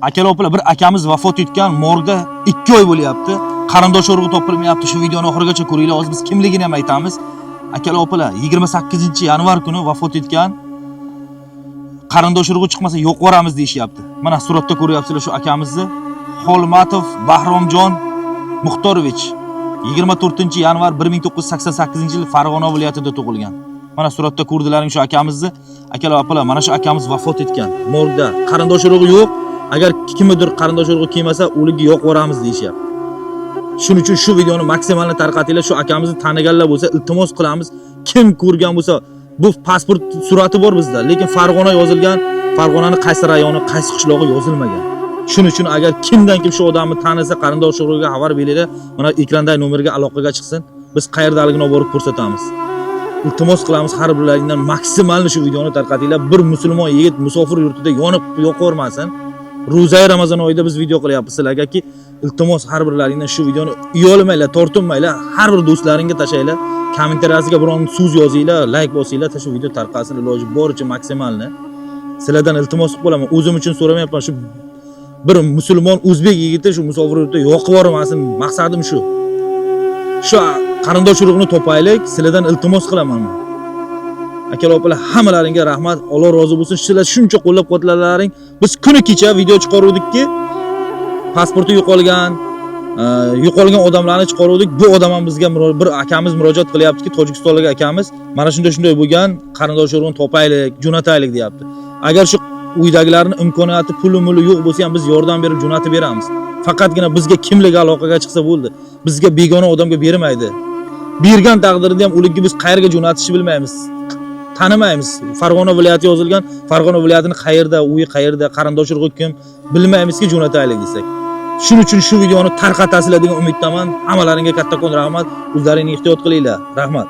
Akalar opalar, bir akamiz vafot etgan, morgda 2 oy bo'lyapti. Qarindosh urug'i topilmayapti. Shu videoni oxirigacha ko'ringlar. Hozir biz kimligini ham aytamiz. Akalar opalar, 28-yanvar kuni vafot etgan. Qarindosh urug'i chiqmasa yo'q boramiz deyishyapti. Mana suratda ko'ryapsizlar shu akamizni. Xolmatov Bahromjon Muxtorovich 24-yanvar 1988-yil Farg'ona viloyatida tug'ilgan. Mana suratda ko'rdilaring shu akamizni. Akalar opalar, mana shu akamiz vafot etgan. Morgda qarindosh urug'i yo'q. Agar kimdir qarindosh urug'i kelmasa, o'ligi yo'q boramiz deyishyapti. Shuning uchun shu videoni maksimalni tarqatinglar. Shu akamizni taniganlar bo'lsa, iltimos qilamiz. Kim ko'rgan bo'lsa, bu pasport surati bor bizda, lekin Farg'ona yozilgan. Farg'onaning qaysi rayoni, qaysi qishlog'i yozilmagan. Shuning uchun agar kimdan kim shu odamni tanisa, qarindosh urug'iga xabar beringlar. Mana ekrandagi nomerga aloqaga chiqsin. Biz qayerdaligini olib borib ko'rsatamiz. Iltimos qilamiz har birlaringdan maksimalni shu videoni tarqatinglar. Bir musulmon yigit musofir yurtida yonib yo'qormasin. Ro'zay Ramazon oyida biz video qilyapmiz sizlarga-ki, iltimos har birlaringdan shu videoni uyolmanglar, tortinmanglar, har bir do'stlaringga tashlaylar. Kommentariyasiga biron so'z yozinglar, like bosinglar, shu video tarqasin iloji boricha maksimalni. Sizlardan iltimos qilaman. O'zim uchun so'ramayapman, shu bir musulmon o'zbek yigiti shu musofir yurtda yo'qib bormasin, maqsadim shu. Shu qarindosh urug'ini topaylik, sizlardan iltimos qilaman. Akalar opalar, hammalaringga rahmat, Alloh rozi bo'lsin. Sizlar shuncha qo'llab-quvvatlalaring. Biz kuni kecha video chiqaruvdik-ki, pasporti yo'qolgan odamlarni chiqaruvdik. Bu odam ham bizga bir akamiz murojaat qilyapti-ki, Tojikistonlik akamiz, mana shunday bo'lgan, qarindosh urug'ini topaylik, jo'nataylik deyapti. Agar shu uydagilarning imkoniyati, puli yo'q bo'lsa ham biz yordam berib jo'natib beramiz. Faqatgina bizga kimlik aloqaga chiqsa bo'ldi. Bizga begona odamga bermaydi. Bergan taqdirda ham ularga biz qayerga jo'natishni bilmaymiz. Tanimaymiz. Farg'ona viloyati yozilgan, Farg'ona viloyatining qayerda, uyi qayerda, qarindosh urug'i kim bilmaymizki, jo'nataylik desak. Shuning uchun shu videoni tarqatasizlar degan umiddaman. Hammalaringga kattakon rahmat. O'zlaringni ehtiyot qilinglar. Rahmat.